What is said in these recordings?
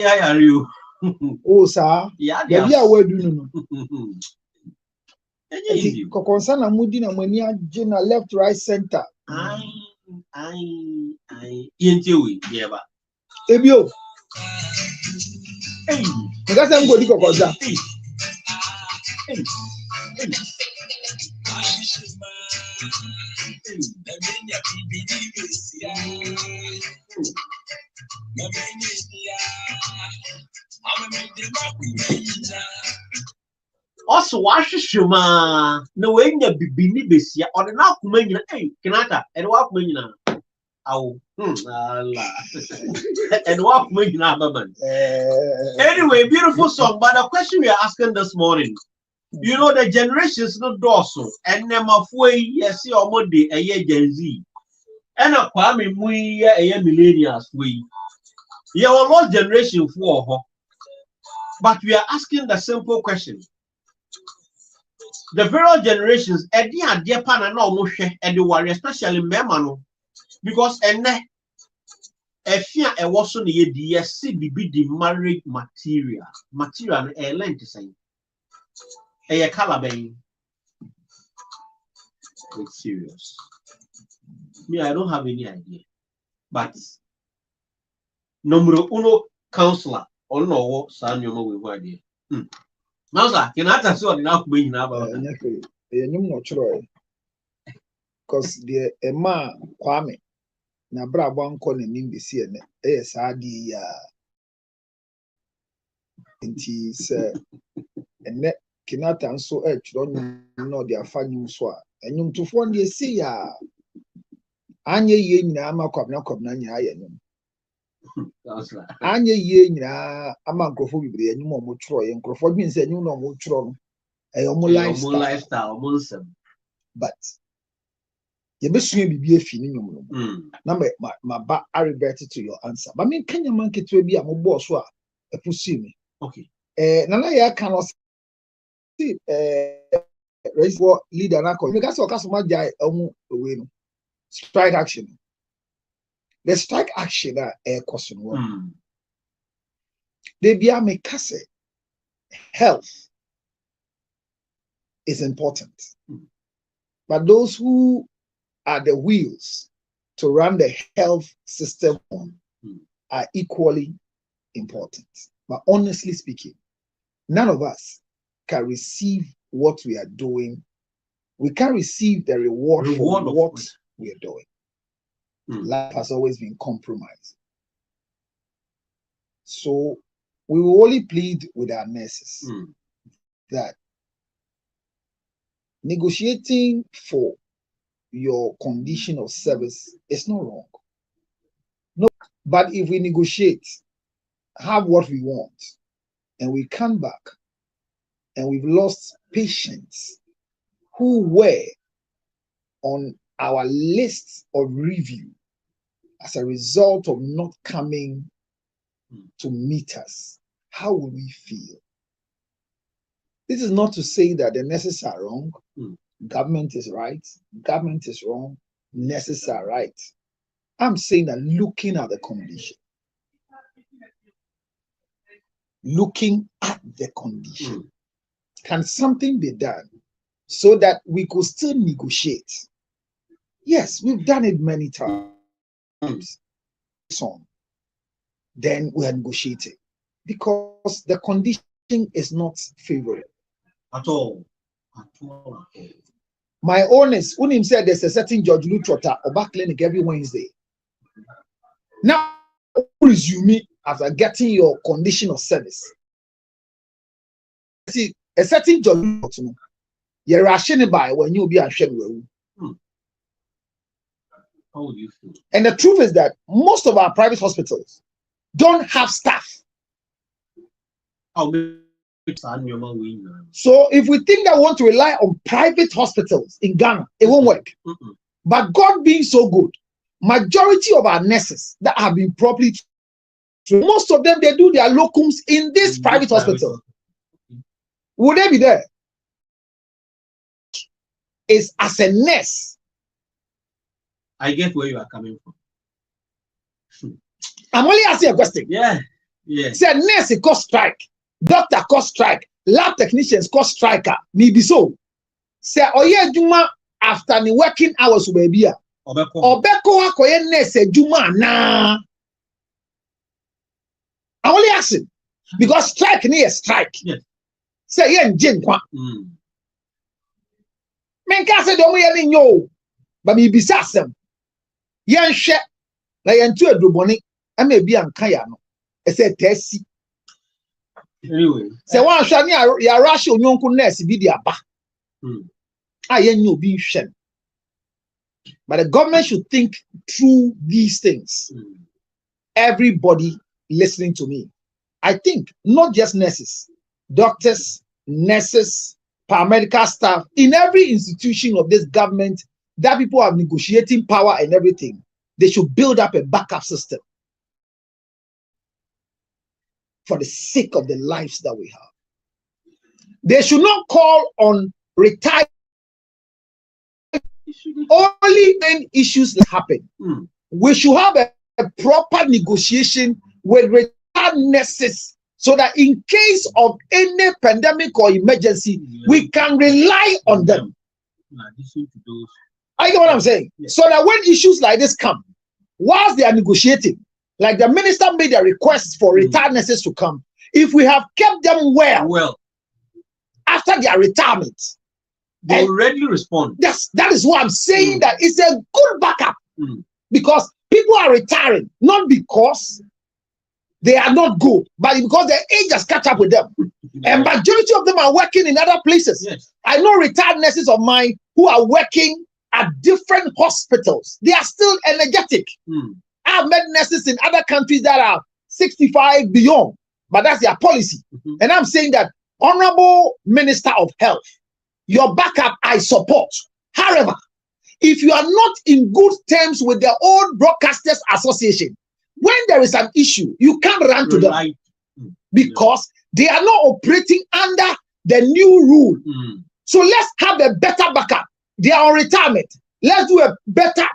Yeah, are you? Oh, sir. Yeah, The year we do no. Kokonsana Mudi na Mania Jina left, right, center. I Yentewi, yeah, but Ebio. Hey, Because I'm going to Kokonsa. Hey. Also, wash shuma no way in your bibini besia or the now kumenya. Hey, Kanata, and walk me now. Oh, Allah. And walk me now, man. Anyway, beautiful song. But the question we are asking this morning, you know, the generations not dorsal and them of way, yes, your mode a year Gen Z. And a Kwame we a year millennials we. You are lost generation for her. But we are asking the simple question. The various generations, Eddie and dear pan and almost Eddie worry, especially Memano, because a fear a was on the DSC be the marriage material a length to say a calabain. It's serious. Me, I don't have any idea. But number uno counselor, or no, son, you know, with idea. Now, sir, can I tell you now? Being about because the Emma Kwame na Brabon calling in the CN, yes, I di and net cannot answer edge, don't know their funny swat. And you to phone ye see ya. Anya ye na kwabna nya Anya ye na amagrofo bibre anyum omo tro ye nkrofo bi nse anyum no omo tro no e omo lifestyle but ye besua bibi afi ni nyum no na ma ba revert to your answer but me kanya man ketwe bi am bo so a epusi me okay na ya kan o see raise war leader na ko me ka so ma jai omo we no strike action. The strike action a question. They be a make health is important. But those who are the wheels to run the health system on are equally important. But honestly speaking, none of us can receive what we are doing. We can't receive the reward for what we are doing. Life has always been compromised. So we will only plead with our nurses that negotiating for your condition of service is not wrong. No, but if we negotiate, have what we want, and we come back and we've lost patients who were on our list of review as a result of not coming to meet us, how will we feel? This is not to say that the nurses are wrong. Government is right. Government is wrong. Nurses are right. I'm saying that looking at the condition, can something be done so that we could still negotiate? Yes, we've done it many times. Then we are negotiating because the condition is not favorable at all. My honest, when him said there's a certain George Lutrota or back clinic every Wednesday. Now resume after getting your condition of service. See, a certain George Lutrota, you're rationing by when you be a shame. How would you feel? And the truth is that most of our private hospitals don't have staff. So if we think that we want to rely on private hospitals in Ghana, it won't work. But God being so good, majority of our nurses that have been properly trained, most of them, they do their locums in this private hospital. Would they be there? Is as a nurse. I get where you are coming from. I'm only asking a question. Yeah. Yes. Say nurse cause strike, doctor cause strike, lab technicians cause striker. Maybe so. Say oye juma after the working hours baby. Obeko akoye nurse juma na. I only asking because strike near strike. Yes. Say yen jin kwa. Men ka say domo yen nyo. But me bisa asem. Yen hwe na yen tu adroboni e ma bi anka ya no. E say tesi. Anyway. Say wan hwe ne ya rush onyonku nurse bi di aba. Yen nyo bi hwe. But the government should think through these things. Everybody listening to me. I think not just nurses, doctors, nurses, paramedical staff, in every institution of this government that people have negotiating power and everything, they should build up a backup system for the sake of the lives that we have. They should not call on retired only when issues happen. We should have a proper negotiation with retired nurses so that in case of any pandemic or emergency, we can rely on them. I get what I'm saying? Yeah. So that when issues like this come, whilst they are negotiating, like the minister made a request for retired nurses to come, if we have kept them well after their retirement, they already respond. That is what I'm saying, that it's a good backup because people are retiring, not because they are not good, but because their age has caught up with them. And majority of them are working in other places. Yes. I know retired nurses of mine who are working at different hospitals. They are still energetic. I've met nurses in other countries that are 65 beyond, but that's their policy. And I'm saying that, Honorable Minister of Health, your backup I support. However, if you are not in good terms with the old Broadcasters Association, when there is an issue, you can't run to them because they are not operating under the new rule. So let's have a better backup. They are on retirement. Let's do a better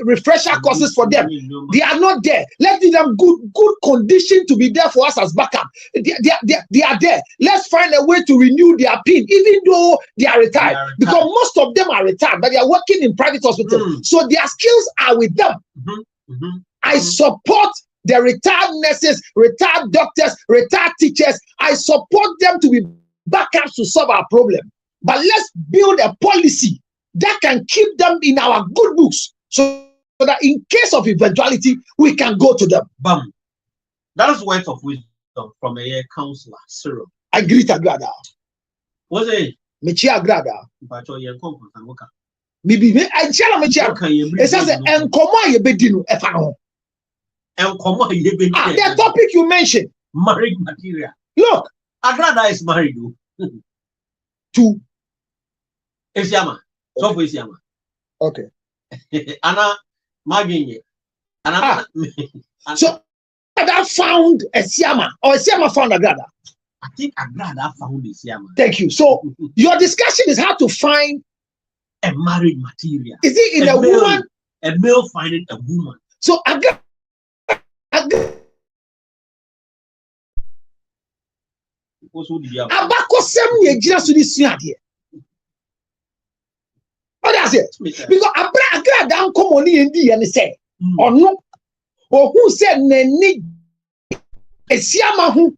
refresher courses for them. They are not there. Let's give them good condition to be there for us as backup. They are there. Let's find a way to renew their PIN, even though they are retired. Because most of them are retired, but they are working in private hospitals. So their skills are with them. I support the retired nurses, retired doctors, retired teachers. I support them to be backups to solve our problem. But let's build a policy that can keep them in our good books so that in case of eventuality, we can go to them. Bam. That is words of wisdom from a counselor, Cyril. I greet Agrada. What's it? Mechi Agrada. But you're confident. Maybe I tell Mechi. It says, and come on, you bedino, efano. And come on, you bedino. The topic you mentioned. Married material. Look. Agrada is married to Esiama. So for Esiama. Okay. Anna Magini. So Agrada found Esiama or Esiama found Agrada? I think Agrada found Esiama. Thank you. So your discussion is how to find a married material. Is it in a male, woman? A male finding a woman. So Agrada. Abako sem ye jira so this ade. What does it? Because Agrada dan come on ndi ye say ono ohu say nani Esiama ho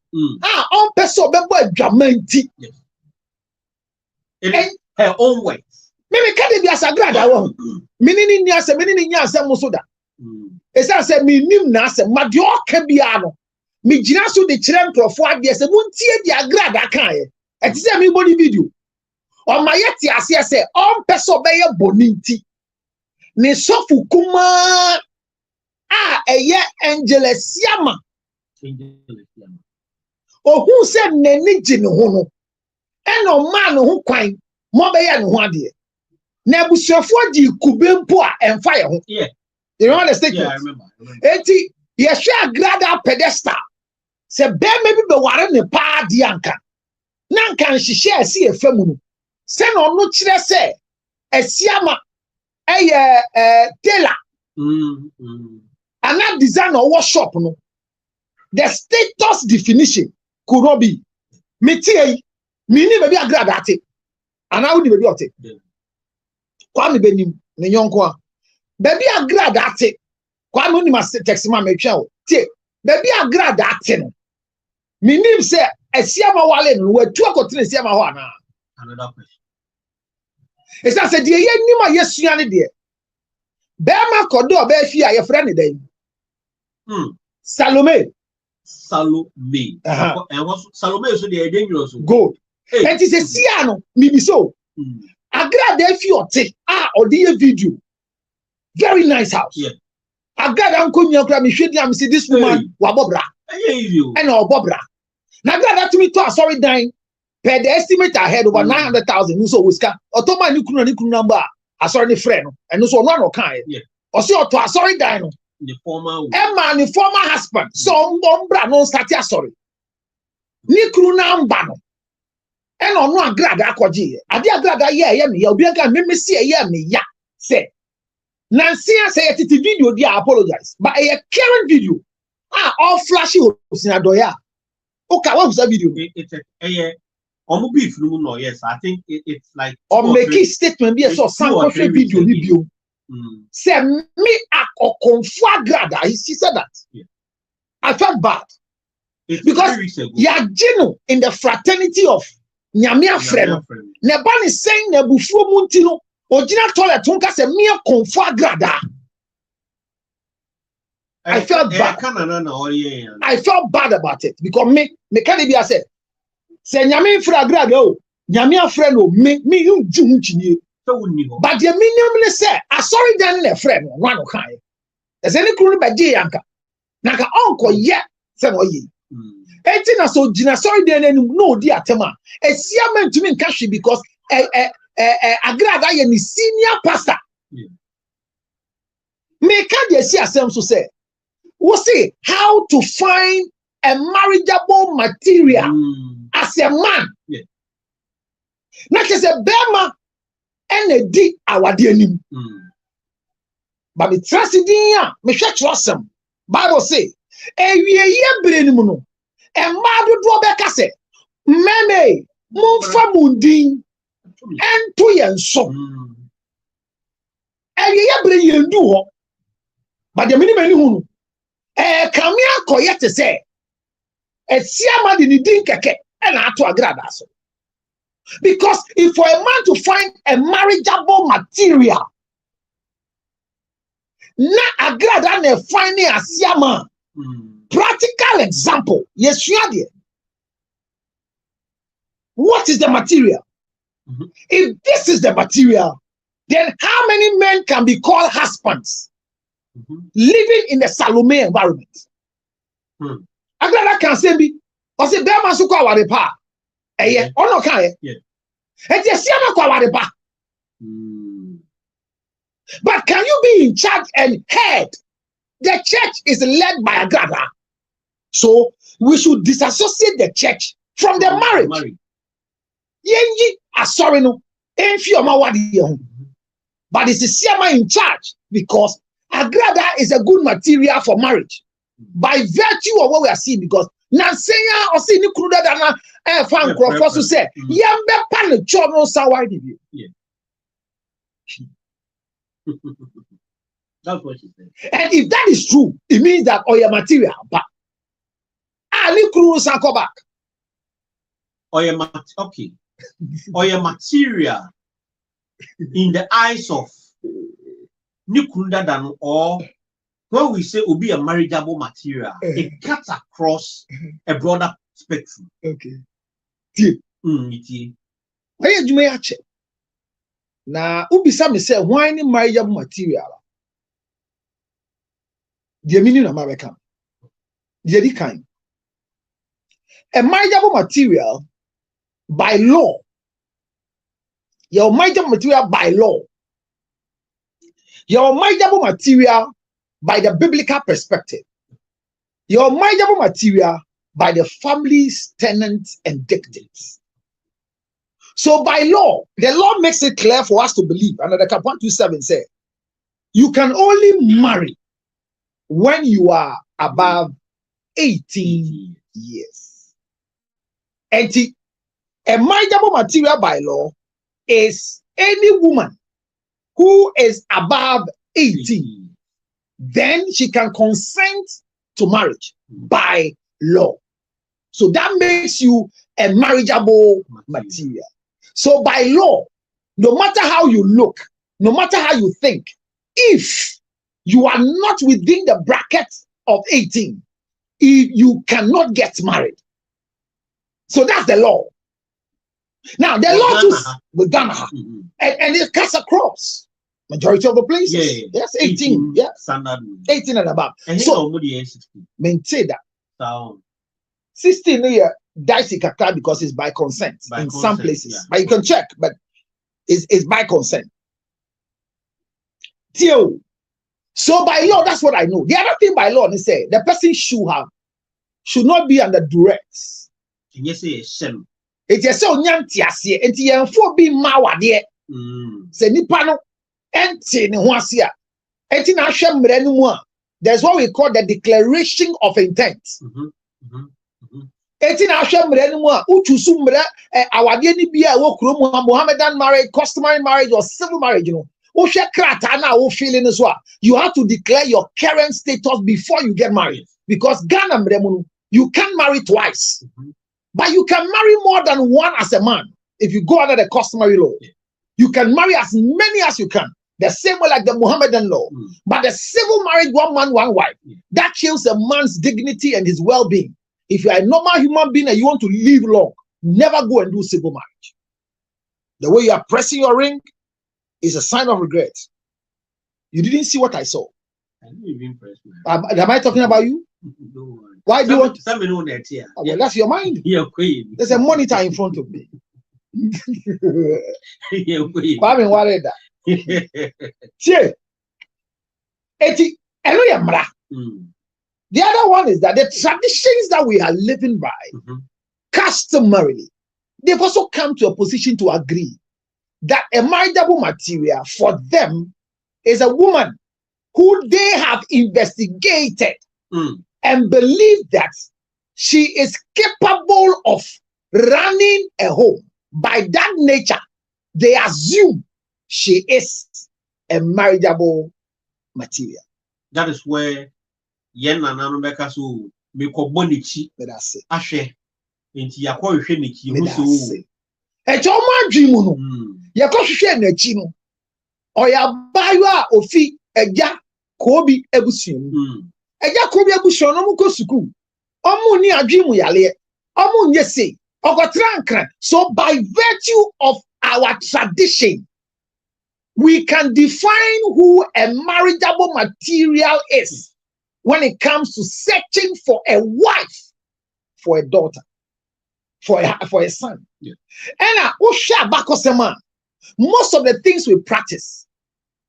on person bebo adwamanti. In her own way. Me ka dey as Agrada wo. Me ni ni asem me ni nya asem so da. Esa say me nim na asem ma de o ka bia no. Me jina so de kire mprofo ade se muntie di Agrada kan ye. E ti say me body video. O ma yeti ase say on person be ye boninti. Ne sofu kuma eye Angel Esiama. Ohun se nani ji ne ho no. E no ma no ho kwan mo be ye ne ho ade. Na busuafo di kubempo a emfa ye ho. Yeah. You know the statement? Yeah, I remember. Enti ye hwe Agrada pedestal. Se be maybe be ware ne pa di anka. Na anka nhihye asi efamu no. Se no no kire se Esiama tailor. Ana design or workshop no. the status definition could not be meaning maybe a gradate and I would be able to Kwame Benim Nyonko baby a gradate Kwame only must text my make sure baby a gradate meaning say a siama wale we two continue siama ho ana another question it's I said ye nima yesua ne de be ma kodo be fi a ye frɛ ne dan Salome and what Salome so the dangerous good and it is sia no mi so agrada fi ote odi video very nice house agrada nko nya kra mi hwedi am say this woman wa bobra and obobra na agrada to me to sorry dying per the estimate ahead over 900,000 so wiska otoma ni kunu number asori ni friend no and so no kan o se oto asori dying no the former the former husband so mbra no start asori ni kunu number no and on no agrada akwaje ade agrada ye me ya obi aka me se ye me ya say Nancy say it video dia apologize but a current video all flashy sinadoya okay what was that video it's a beef no yes I think it's like or make a statement be so some video video say me akokonfo agrada he said that I felt bad because ya gino in the fraternity of nyame afreno ne ba ne sen na bufuo mu ntino ogina toilet nka say me akonfo agrada I felt bad. I felt bad about it because me can be I said say nyame fra agrada o nyame afreno me you nchini but the minimum say sorry then le friend one no kan as any kru be je yanka naka onko ye say no ye enti na so gina sorry then no di atema esia man to me nka hwe because agrada ye ni senior pastor me can dey see asem so say we see how to find a marriageable material as a man na ke say bema and di awade anim but me trust din a me hwe trustem Bible say ewie ye bere nim no e ma dodo be ka say meme mumfa mundin ento ye nso ewie ye bere ye ndu ho but the mini mani hu no kame akoye te say esiama di ni din keke e na ato agrada so. Because if for a man to find a marriageable material, na agrada na finding a siama. Practical example, yes, you are there. What is the material? If this is the material, then how many men can be called husbands living in the Salome environment? Agrada can say be, or say Bema suko aware pa. Ono kan but can you be in charge and head? The church is led by agrada, so we should disassociate the church from the marriage. Yenji sorry no but it's the siama in charge because agrada is a good material for marriage by virtue of what we are seeing because Nansenya or see ni kruda dana fan crofo so say yembe pa ne cho no sawai di. That's what she said. And if that is true, it means that oil material but ali kru san come back. Okay. Oil material in the eyes of ni kruda dana or when we say be a marriageable material, it cuts across a broader spectrum. Okay. Why you may check? Now, ubisa me say why any marriageable material? The meaning of American. The kind. A marriageable material by law. Your marriageable material by law. Your marriageable material by the biblical perspective, your marriageable material by the family's tenants and dictates. So by law, the law makes it clear for us to believe. Another Cap 127 says, you can only marry when you are above 18 years. And a marriageable material by law is any woman who is above 18. Then she can consent to marriage by law. So that makes you a marriageable material. So by law, no matter how you look, no matter how you think, if you are not within the bracket of 18, you cannot get married. So that's the law. Now the law too with Ghana, and it cuts across majority of the places. Yes, 18. Yeah, 18 and above. So maintain that. 16 year dicey kakra because it's by consent in some places, but you can check. But it's by consent. So by law, that's what I know. The other thing by law, they say the person should not be under duress. It is so nyantiasie, and the for be mawade. Say nipano, enti ni huasia. Enti na shem mrenumwa. There's what we call the declaration of intent. Enti na shem mrenumwa. Uchusu mre awade ni biya wo kromu Mohammedan marriage, customary marriage, or civil marriage. You know, you have to declare your current status before you get married. Because Ghana mremunu, you can't marry twice. But you can marry more than one as a man if you go under the customary law. You can marry as many as you can. The same way like the Mohammedan law. But the civil marriage, one man, one wife, that kills a man's dignity and his well-being. If you are a normal human being and you want to live long, never go and do civil marriage. The way you are pressing your ring is a sign of regret. You didn't see what I saw. I didn't even press am I talking about you? No. Why do you want? Well, that's your mind. There's a monitor in front of me. Kwame worried that. The other one is that the traditions that we are living by, customarily, they've also come to a position to agree that a marriageable material for them is a woman who they have investigated and believe that she is capable of running a home. By that nature, they assume she is a marriageable material. That is where Yen and Anumeka so make a bonichi. That's it. Ashe. Into Yako Sheniki. A Choma Jimuno. Yako Shenechino. Or ya Baywa Ofi, a ja Kobi Ebusin. Eja Kobi Ebusin, Omuko Suku. Omuni Ajimu Yale. Omun Yese. Ogotrankran. So by virtue of our tradition, we can define who a marriageable material is when it comes to searching for a wife, for a daughter, for a son. And most of the things we practice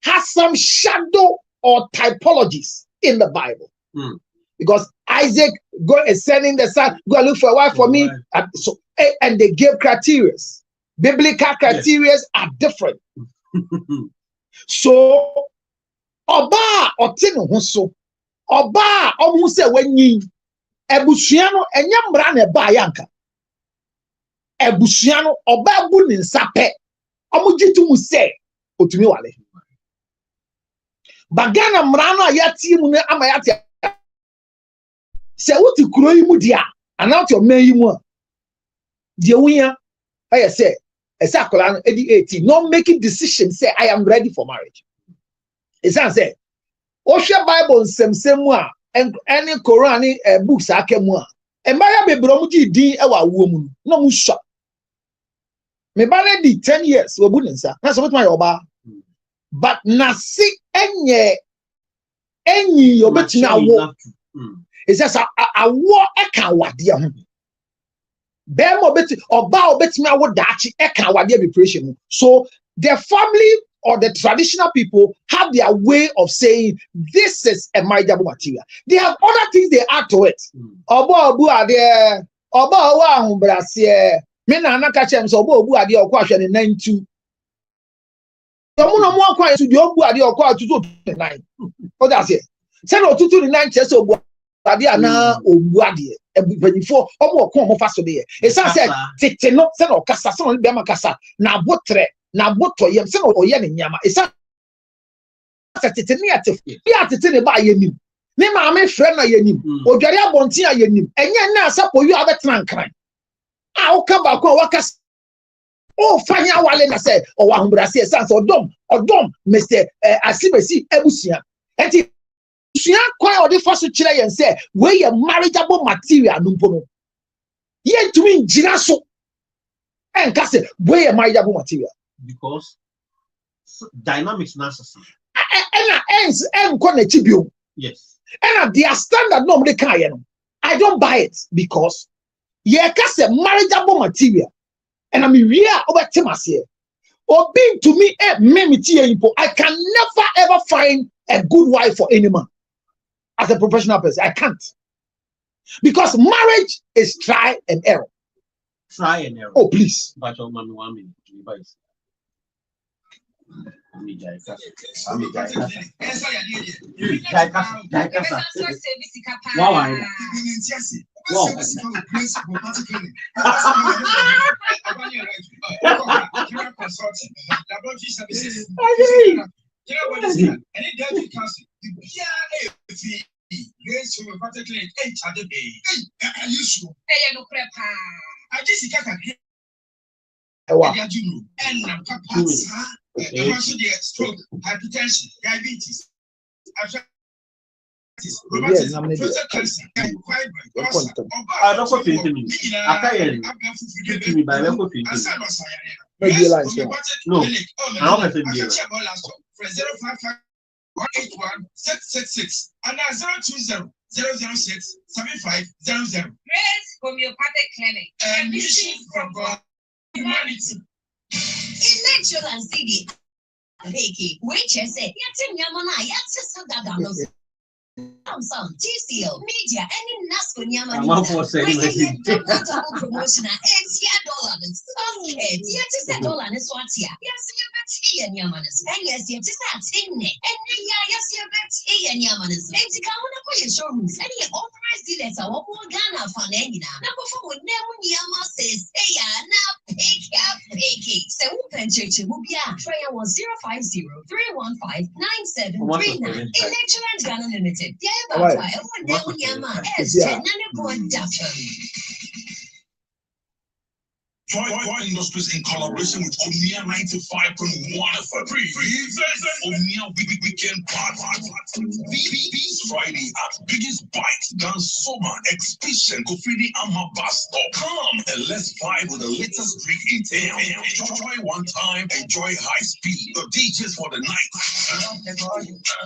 has some shadow or typologies in the Bible. Because Isaac is sending the son, go and look for a wife for me. And they gave criteria. Biblical criteria are different. So, Oba Otino Huso, Oba Omuse Wenyi, Ebusiano, and Yambrane Bayanka. Ebusiano, Oba Bunin Sape, Omujitu Muse, Otumiwale. Bagana Mrana Yati Mune Amayati. Say what you crow mudia, and out your main. The winner, I say, a sacolan 18, not making decisions, say, I am ready for marriage. It's answer. Osha Bible same and any Quran books are came one. And Maya be bromuji din our woman, no musha. Me bane di 10 years, we wouldn't say. That's what my oba. But nasi any obet now. It's just a war eka wadia. Bemo beti oba obeti me wo dachi eka wade preparation. So the family or the traditional people have their way of saying this is a marriageable material. They have other things they add to it. Oba obu ade oba owa ahumbrasie me na anaka chem so oba obu ade okwa hwe ne 92. Somo no mo akwa to the obu ade okwa 29. What that's it. Say no 29 chese obu Badia na obuade ebanyifo omo ko omo faso de e say tete no se no kasa se no be makasa na botre na botoyem se no oye ne nyama e say tete ni atete ne ba yenim ne ma me frɛ na yenim odware abonti a yenim enye na asapo yu abetran kran a o ka ba ko wakasa o fanya wale na say o wa humbrase e say odom Mr. Asibesi ebusia enti Suya kwa odi faso chire yen say we ye marriageable material numpo no ye ntumi njira so enka say we ye marriageable material because dynamics necessary enko na chibio. Yes, and their standard no dey kai no I don't buy it because ye ka say marriageable material and I'm here over temase obi to me I can never ever find a good wife for any man. As a professional person, I can't. Because marriage is try and error. Try and error. Oh, please. But your man 1 minute. Yes, we particularly other day. I used to. No crap. I just got a stroke, hypertension, diabetes, and 020-006-7500. Great homeopathic clinic. And mission from God. Humanity. Electoral and CD. Hey, wait, say, Yatin Yamana, Yatsa Dadanos. Some TCL media any Nasco Yaman double promotion at $80. Okay, yet is $1 is what here. Yes, you bet he and Yamanas. And yes, yet is that thing. And yes, you bet he and Yamanas. And to come on up your showrooms. Any authorized dealers are more Ghana for Nina. Number 4 Nemo Yama says, hey, now picky. So open church will be a trial 050-315-9739. Electoral Ghana Limited. Right. Joy Industries in collaboration with Omnia 95.1 for free. Omnia Weekend Party. This Friday at Biggest Bite, Dansoma, Exhibition, Kofidi Ama Bus Stop. Come and let's vibe with the latest drink in town. Enjoy one time, enjoy high speed. The DJs for the night.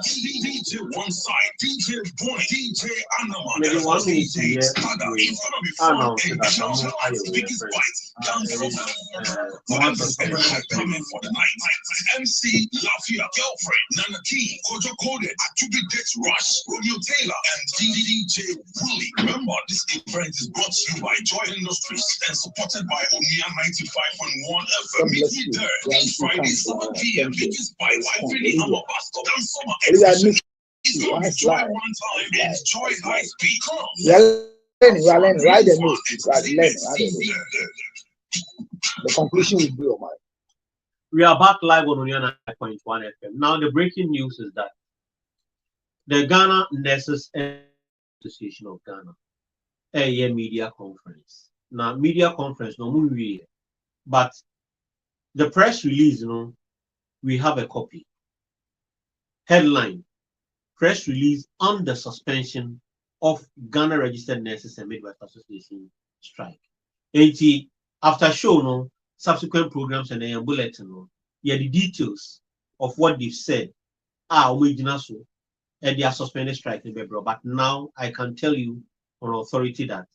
DJ one side, DJ Bonnie, DJ Anaman, and DJ Stada. It's gonna be fun and jam at Biggest Bite. Coming for the night. MC Lafia, Girlfriend, Nana Key, Kojo Code, Atubi Dex Rush, Romeo Taylor, and DJ Willie. Remember, this event is brought to you by Joy Industries and supported by Omnia 95.1 FM. Meet me there this Friday, 7 p.m. Biggest Bite, Wifey, Amabasto, Dansoma, Exhibition. It's going to be Joy one time and Joy high speed. Come. Learning, right the note. The conclusion will be your mind. We are back live on Onia 9.1 FM. Now, the breaking news is that the Ghana Nurses Association of Ghana, a media conference. Now, media conference, no more, but the press release, we have a copy. Headline: press release on the suspension of Ghana Registered Nurses and Midwives Association strike. After show, subsequent programs and a bulletin, the details of what they've said are original, and they are suspended strike. But now I can tell you on authority that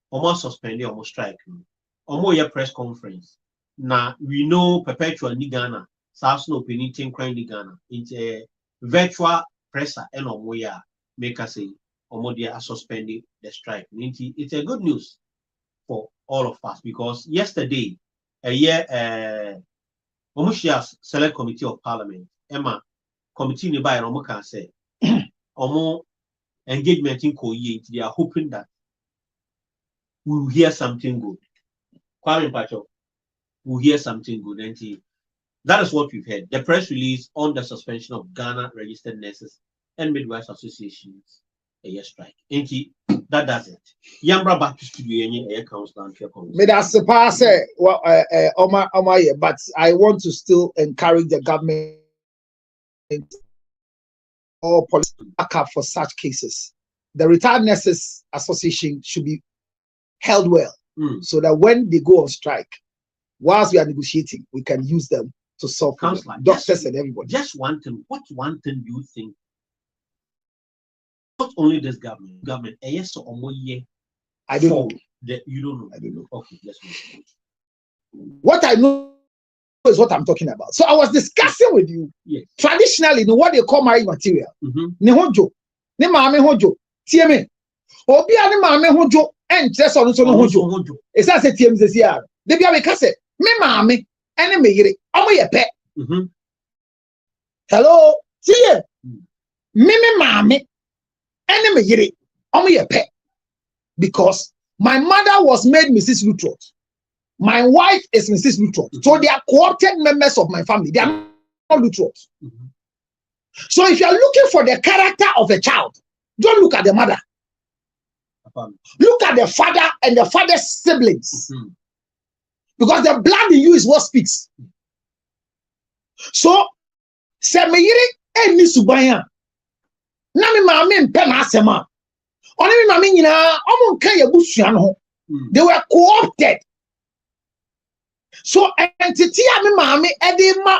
almost suspended, almost strike. Almost a press conference. Now we know perpetual ni Ghana, South no penitentiary crime ni Ghana. It's a virtual presser and omoya make us say they are suspending the strike. It's a good news for all of us because yesterday, Omushia's Select Committee of Parliament, Emma Committee nearby Omo can say, Omo engagement in Koye, they are hoping that we will hear something good. Kwame Pacho, we'll hear something good. And that is what we've heard. The press release on the suspension of Ghana Registered Nurses and Midwives Associations a year strike. And that does it. Yambra back to studio and council and but I want to still encourage the government or police back up for such cases. The Retired Nurses Association should be held well so that when they go on strike, whilst we are negotiating, we can use them to solve problems. Doctors and everybody. Just one thing. What one thing do you think? Not only this government, yes or more year. I don't know. You don't know. I don't know. Okay, let's move. What I know is what I'm talking about. So I was discussing with you. Yes. Traditionally, what they call marriage material. Mm-hmm. Ne hojo, ne maame hojo. TMA. Obi ani maame hojo. And just on so no hojo. It's as a TM says here. They be a kase. Me maame. Ene me yire. Omo ye pe. Hello. TM. Me maame. Ene me yire. Omo ye pe. Because my mother was made Mrs. Lutrot. My wife is Mrs. Lutrot. So they are co-opted members of my family. They are not Lutrot. So if you are looking for the character of a child, don't look at the mother. Look at the father and the father's siblings. Because the blood in you is what speaks. So, Semeyiri eni subaya. Na mi maame mpe na asema. Oni mi maame nyina omo nka ye busua no. They were co-opted. So entity a mi maame edema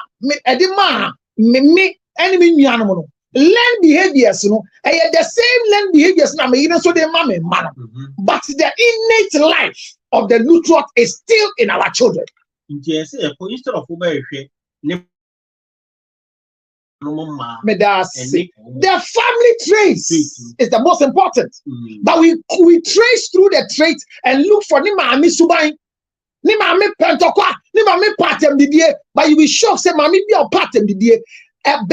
me enemy nuanom no. Learn behaviors, the same learned behaviors now, so they man. But the innate life of the Lutrot is still in our children. Instead of the family trace is the most important. But we trace through the traits and look for Nimami Subai, Nimami Pentokwa, Nimami Patem Didier, but you will shock say Mami be a Patem Didier. It's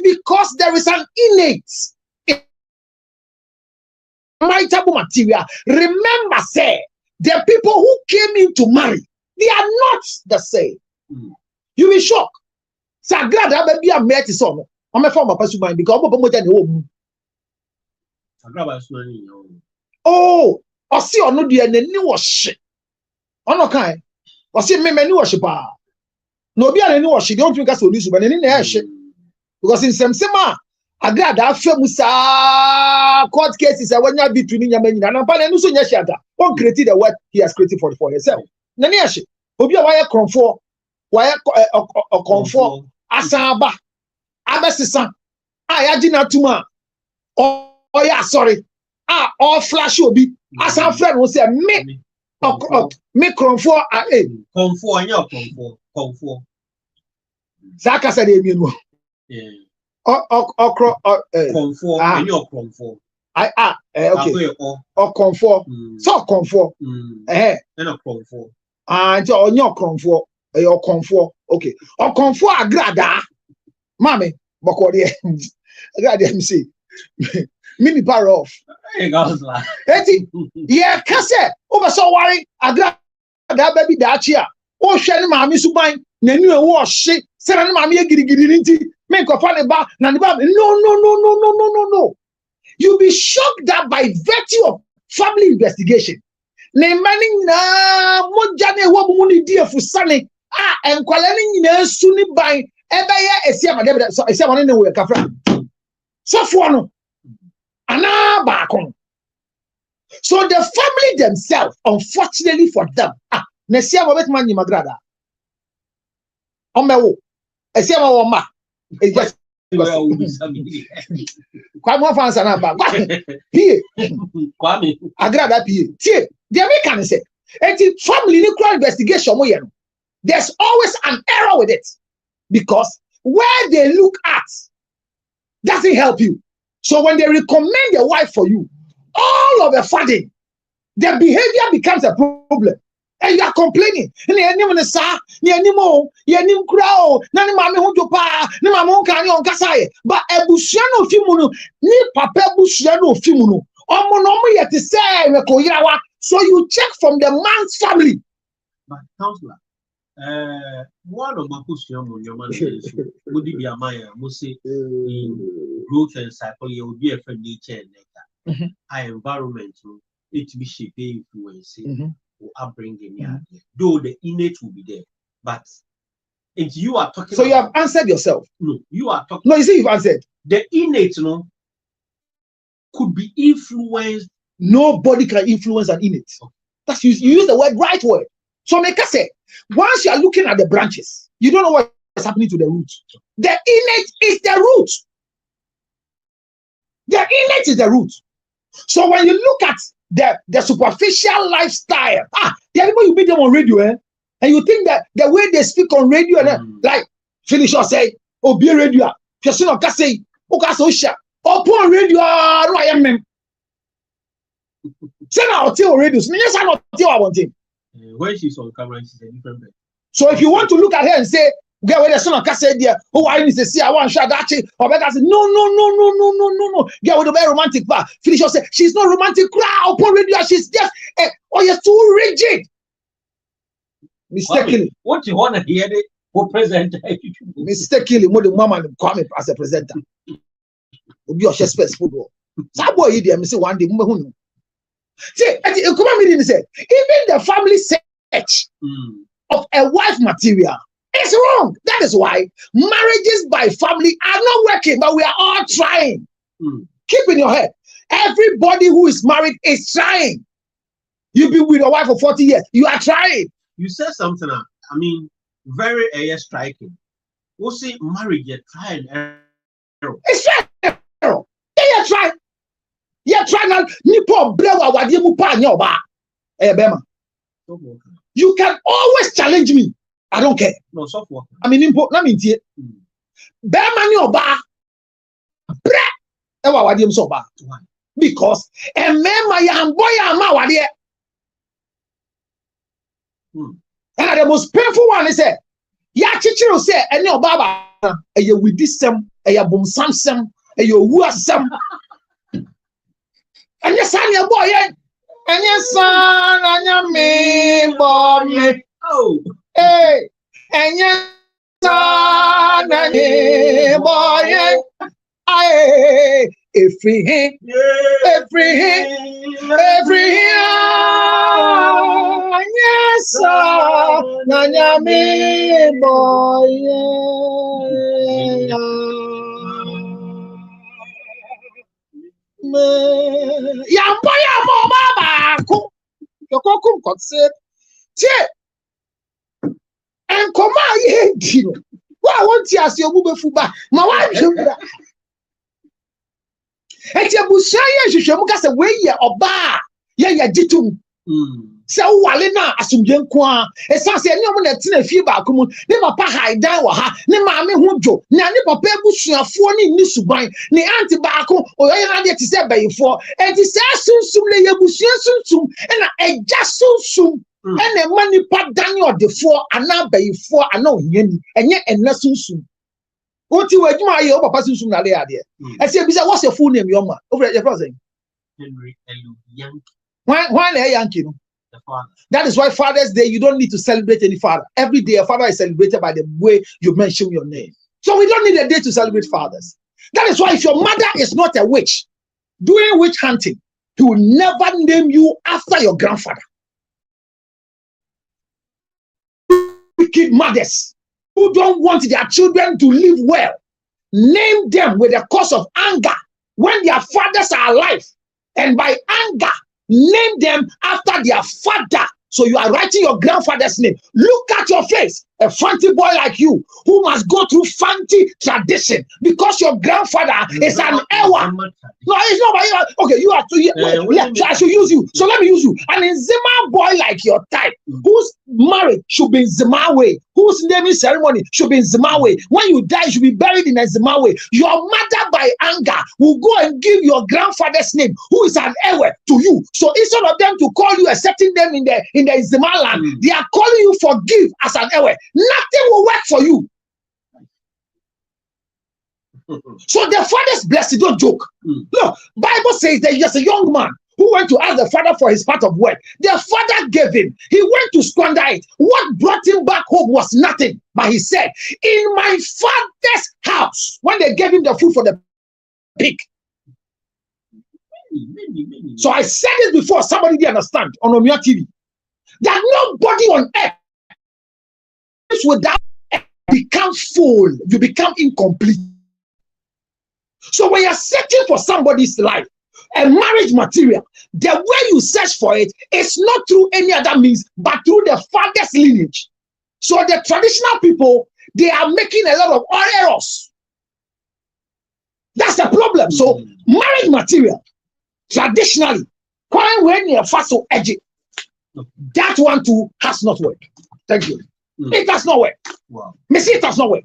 because there is an innate maritable material. Remember, say the people who came in to marry, they are not the same. You will be shocked. Sagrada baby a met is on. I'm a former person because oh, I see or no dear new shit. On okay. I see me many worship. No be any worship. Don't think that's only but any shit. Because in some sema, I got that famous court cases. When you be between your men, and I'm planning to say that one created the word he has created for himself. Nani shit. Obi a wire comfort, wire a comfort. Asaba, abesisan. Ayajina tuma. Oh yeah, sorry. All flash obi. Asan friend will say me. Me comfort comfort. Zaka said the mean. Comfort. Okay. Or comfort. So comfort. And a comfort. And on your comfort. Your comfort. Okay. Or comfort agrada. Mommy, Bokodi. Agrada MC. Mini bar off. Yeah, Cassette. Over so worry. Agrada baby dachia. Oh, Shannon Mammy Subai. Nenu and wash shit. Send Mammy Giddy. Make a funny bar. No. You'll be shocked that by virtue of family investigation. Nemaning na mojane wabuni dear for Sunny. And calling in Sunni by Ebaya Esiama David. So I said, one in the way, Cafra. So for no. So the family themselves, unfortunately for them, Nesiama Betman Magrada. Omewo, Esiama Woma. It's just quite more fans and about Kwame Agrada P. The American said, it's family nuclear investigation. There's always an error with it because where they look at doesn't help you. So when they recommend a wife for you, all of a sudden, their behavior becomes a problem. And you are complaining. Ni enim ne sa, ni enim o, ye enim kura o, na ni mame ho jopa, ni mame ho kan on kasa ye. But ebusua no fi mu no, ni papa ebusua no fi mu no. Omo no mo ye te say we ko yirawa. So you check from the man's family. But counselor, one of my questions on your man is would it be a Maya, Musi in growth and psychology would be a friend nature and nature. Our environment, it be shape influence or upbringing. Though the innate will be there, but if you are talking, so you have answered yourself. No, you are talking. No, you see, you've answered. The innate, could be influenced. Nobody can influence an innate. That's you use the right word. So make us say, once you are looking at the branches, you don't know what is happening to the root. The innate is the root. The innate is the root. So when you look at the superficial lifestyle, the people you meet them on radio, and you think that the way they speak on radio, like finish or say, oh, be a radio, just not say, okay, on radio, no, I am. Say now, tell radio, yes, I not tell one thing. When she's on camera, she's a different person. So if you want to look at her and say, get with the son of Cassie there, oh, I need to see, I want to that she, or better say, no. Get with the very romantic part. Finish or say, she's not romantic, crowd upon radio, she's just, you're too rigid. Mistakenly. What you want to hear it for presenter? Mistakenly, more the mama come as a presenter. Be your chest first football. So boy, you say one day, see, come on, me say, even the family search of a wife material is wrong. That is why marriages by family are not working, but we are all trying. Keep in your head, everybody who is married is trying. You've been with your wife for 40 years. You are trying. You said something, I mean, very striking. We'll say marriage, you try and error. It's try error. You try. You try now. You can always challenge me. I don't care. No, software. I mean, import. Let me tell you. Because a man, and the most painful one is that Yachichiro said, and your baba, a you with this some, a ya boom samsam, a you was some. And your son, your boy, and your son, and your me, boy. Oh, hey, and your son, and your boy. Aye, every hand, yes, nanya me boy. Ya boya mo baba ko. Yoko kum konse. Tie. En koma ye di no. Wa won ti ase obu befu ba. Ma wa hwemura. Eti abusia ye hwehwemu ka se we ye oba ye gitum. Se wale na asumdwe nko a esa se ene omo na tena fie ba akomu ne papa haidan wo ha ne maame ho dwo ne ane papa ebusuafo ne ni suban ne anti ba ako oye na de ti se bayifo enti se sunsum le ye busua sunsum na eja sunsum ene mani pa dan odefo ana bayifo ana ohiani enye enna sunsum oti wadwuma ye o papa sunsum na le ade e se bi se what's your full name your ma over your brother Henry Elu Yankee. Why le Yankee no? The father. That is why Father's Day, you don't need to celebrate any father. Every day, a father is celebrated by the way you mention your name. So we don't need a day to celebrate fathers. That is why if your mother is not a witch, doing witch hunting, he will never name you after your grandfather. Wicked mothers who don't want their children to live well, name them with a cause of anger when their fathers are alive. And by anger, name them after their father. So you are writing your grandfather's name. Look at your face a fancy boy like you who must go through fancy tradition because your grandfather is an Ewa. No, it's not. Okay, you have to. I should use you. So let me use you. An Nzema boy like your type, whose marriage should be in Zimbabwe, whose naming ceremony should be in Zimbabwe. When you die, you should be buried in Zimbabwe. Your mother, by anger, will go and give your grandfather's name, who is an Ewe, to you. So instead of them to call you a certain name in the Zimbabwe land, they are calling you forgive as an Ewe. Nothing will work for you. So the father's blessed. Don't joke. Look, Bible says that there's a young man who went to ask the father for his part of work. The father gave him. He went to squander it. What brought him back home was nothing. But he said, in my father's house, when they gave him the food for the pig. So I said it before, somebody didn't understand on Omia TV, that nobody on earth without become full, you become incomplete. So when you're searching for somebody's life, a marriage material, the way you search for it is not through any other means, but through the father's lineage. So the traditional people, they are making a lot of errors. That's the problem. So marriage material, traditionally, when you're fast to edge it, that one too has not worked. Thank you. It does not work. Wow. Missy, it does not work.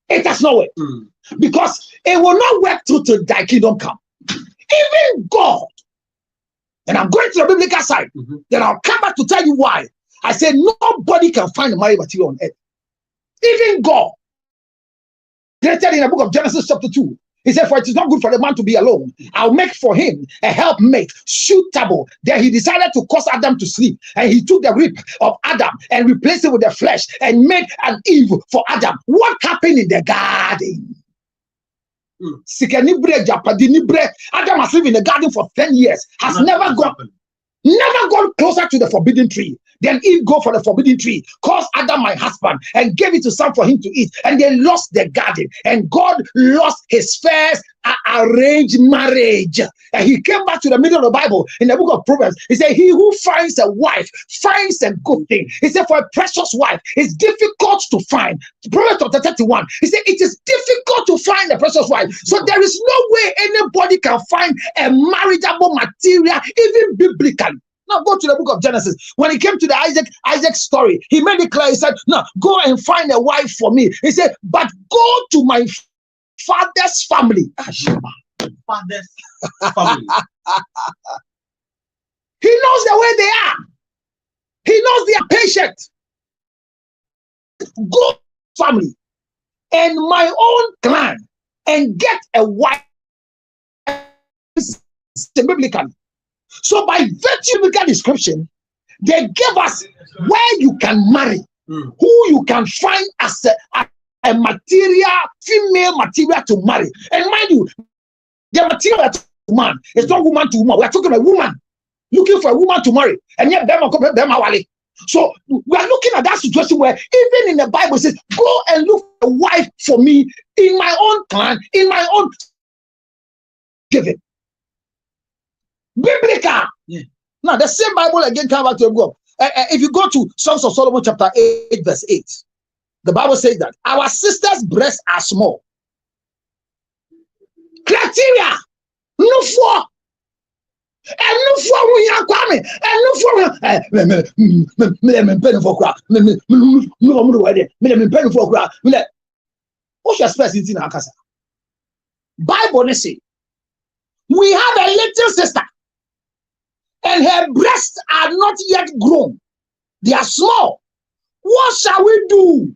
It does not work. Because it will not work till thy kingdom come. Even God, and I'm going to the biblical side, then I'll come back to tell you why. I said nobody can find the marriage material on earth. Even God, created in the book of Genesis chapter 2, he said, for it is not good for the man to be alone. I'll make for him a helpmate suitable. Then he decided to cause Adam to sleep. And he took the rib of Adam and replaced it with the flesh and made an Eve for Adam. What happened in the garden? Adam has lived in the garden for 10 years, has never gone closer to the forbidden tree. Then Eve go for the forbidden tree, caused Adam, my husband, and gave it to some for him to eat. And they lost the garden. And God lost his first arranged marriage. And he came back to the middle of the Bible in the book of Proverbs. He said, he who finds a wife finds a good thing. He said, for a precious wife, it's difficult to find. Proverbs chapter 31. He said, it is difficult to find a precious wife. So there is no way anybody can find a marriageable material, even biblically. Now go to the book of Genesis. When he came to the Isaac story, he made it clear. He said, no, go and find a wife for me. He said, but go to my father's family. Father's family. He knows the way they are. He knows they are patient. Go to family and my own clan and get a wife biblically. So by virtue of biblical description, they gave us where you can marry, who you can find as a material, female material to marry. And mind you, the material to man is not woman to woman. We are talking about a woman looking for a woman to marry. And yet, so we are looking at that situation where even in the Bible it says, go and look for a wife for me in my own clan, in my own giving. Biblical. Yeah. Now the same Bible again come back to go. If you go to Songs of Solomon chapter 8 verse 8, the Bible says that our sisters' breasts are small. Criteria. No for. And no for we are coming. And no for what's your space in our casa? Bible say we have a little sister. And her breasts are not yet grown. They are small. What shall we do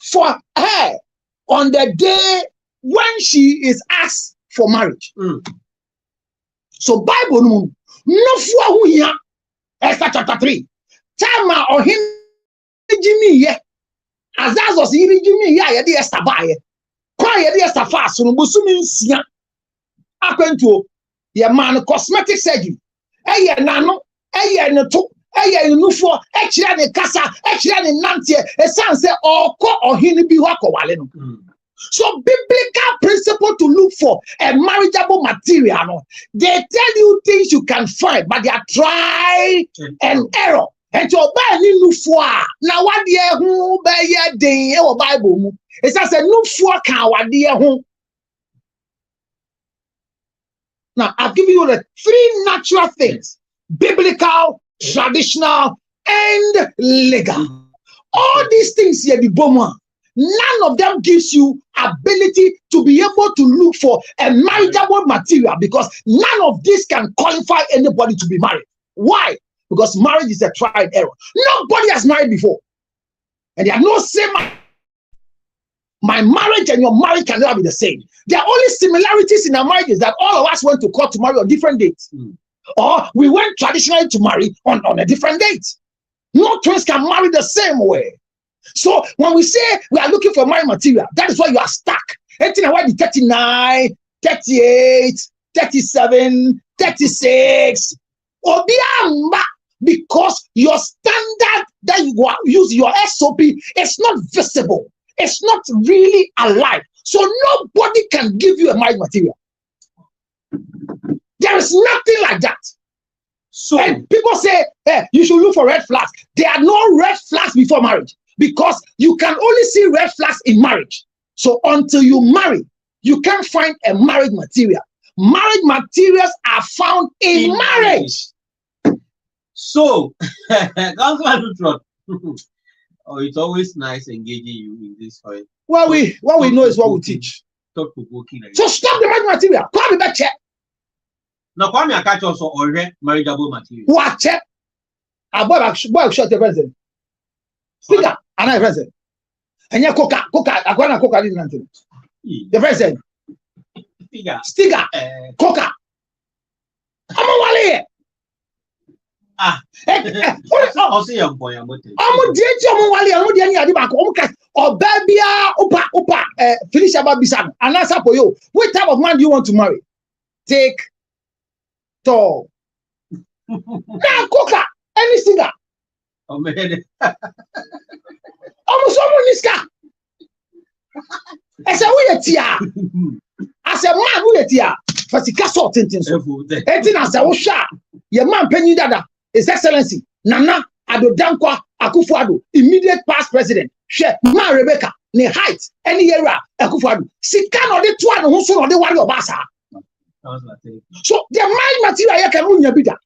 for her on the day when she is asked for marriage? So Bible no for who here. Esther chapter 3. Tama or him Jimmy ye. As that was Jimmy ye the Esther by. Quiet the Esther fast no busumi nsia. Akwentuo ye man cosmetic surgery. Eye nano, eye neto, eye nufo, echira ne kasa, echira ne nantie, esan se oko ohini bi ho akowale no. So biblical principle to look for a marriageable material. No? They tell you things you can find, but they are try and error. And your bad new for now what dear who by your day or Bible. It's as a new for can what dear who. Now I've given you the 3 natural things: biblical, traditional, and legal. All these things here, the Boma, none of them gives you ability to be able to look for a marriageable material, because none of this can qualify anybody to be married. Why? Because marriage is a tried error. Nobody has married before, and they are no same. My marriage and your marriage can never be the same. There are only similarities in our marriages, that all of us went to court to marry on different dates, or we went traditionally to marry on a different date. No twins can marry the same way. So when we say we are looking for marriage material, that is why you are stuck. 39, 38, 37, 36. Because your standard that you use, your SOP, is not visible. It's not really alive. So nobody can give you a marriage material. There is nothing like that. So and people say, hey, you should look for red flags. There are no red flags before marriage, because you can only see red flags in marriage. So until you marry, you can't find a marriage material. Marriage materials are found in marriage. So, Councillor Lutrot, it's always nice engaging you in this way. What we know is what we teach. Talk provoking. So stop the marriage material. Come back check. Now, Kwame Akachi also already marriageable material. What check? A boy shot the president. Speaker, and I president. And you coca, Akwana coca did nothing. The president. Sticker, coca. I'm a Ah, I'll see you boy. I'm going to Felicia Babisan, and answer for you. What type of man do you want to marry? Take tall. Now, coca, any singer. Almost someone is car. I said, we are tia. I said, man, we are tia. For the castle, Tintin. I said, oh, sharp. Your man, Penny Dada. His Excellency Nana Addo Dankwa Akufo-Addo, immediate past president. Share Ma Rebecca, ne height, any era Akufo-Addo. Sika no de twa no so no de wari obasa. So the mind material here can unya bida.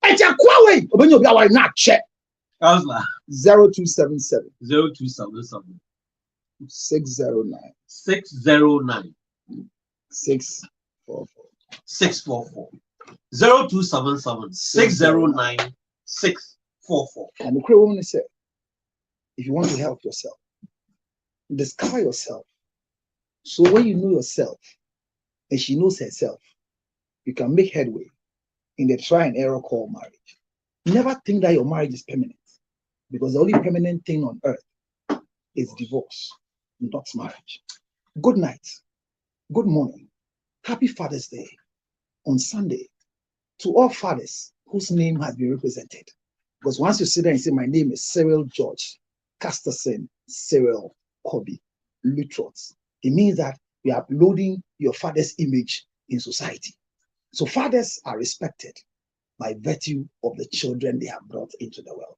Eja kwa we obenyo bia wari na check. Councillor 0277 0277 609 644 0277 609 644. And the Crow woman said, if you want to help yourself, discover yourself. So when you know yourself and she knows herself, you can make headway in the try and error called marriage. Never think that your marriage is permanent, because the only permanent thing on earth is divorce, not marriage. Good night. Good morning. Happy Father's Day on Sunday to all fathers whose name has been represented. Because once you sit there and say, my name is Cyril George Casterson Cyril Kobe Lutrot, it means that you are uploading your father's image in society. So fathers are respected by virtue of the children they have brought into the world.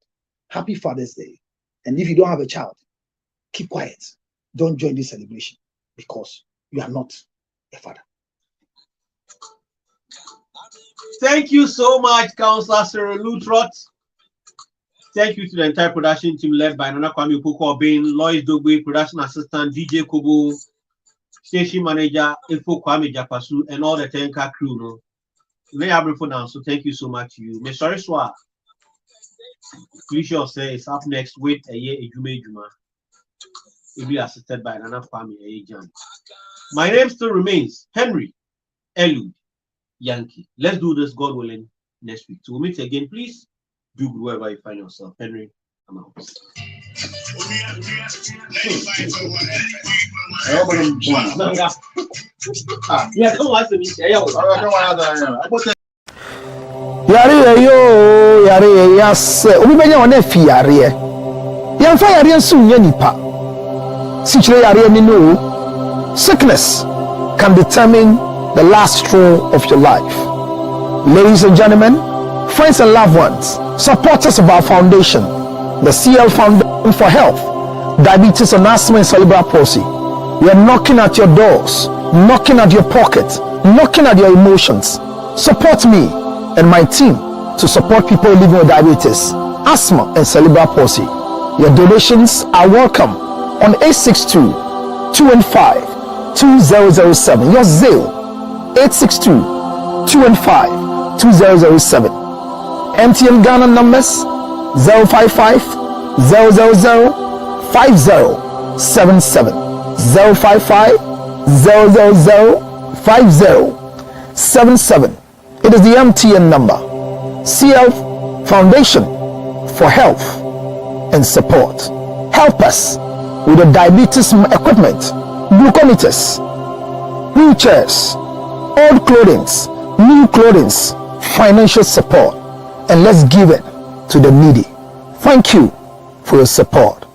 Happy Father's Day. And if you don't have a child, keep quiet. Don't join this celebration, because you are not a father. Thank you so much, Councillor Cyril Lutrot. Thank you to the entire production team led by Nana Kwame Opoku-Obeng, Lois Dogbe, production assistant DJ Kobo, station manager Ifo Kwame Japasu, and all the Tenka crew. No, very for now. So thank you so much to you. Mr. Iswa, Felicia say it's up next with a year Ejume Juma. It will be assisted by Nana Kwame Ejan. My name still remains Henry Elu Yankee. Let's do this, God willing, next week. So we'll meet again. Please do good wherever you find yourself. Henry, I'm out. Yare yo, yare yes. Obi benya one fi yare. Yamfa yare nsu nya nipa. Sichire yare ni no. Sickness can determine the last straw of your life. Ladies and gentlemen, friends and loved ones, supporters of our foundation, the CL Foundation for Health, Diabetes and Asthma and Cerebral Palsy. We are knocking at your doors, knocking at your pocket, knocking at your emotions. Support me and my team to support people living with diabetes, asthma and cerebral palsy. Your donations are welcome on 862-215-2007. Your Zelle 862-215-2007. MTN Ghana numbers 055 000 5077 055 000 5077. It is the MTN number. CL Foundation for Health and Support. Help us with the diabetes equipment, glucometers, wheelchairs, old clothing, new clothing, financial support, and let's give it to the needy. Thank you for your support.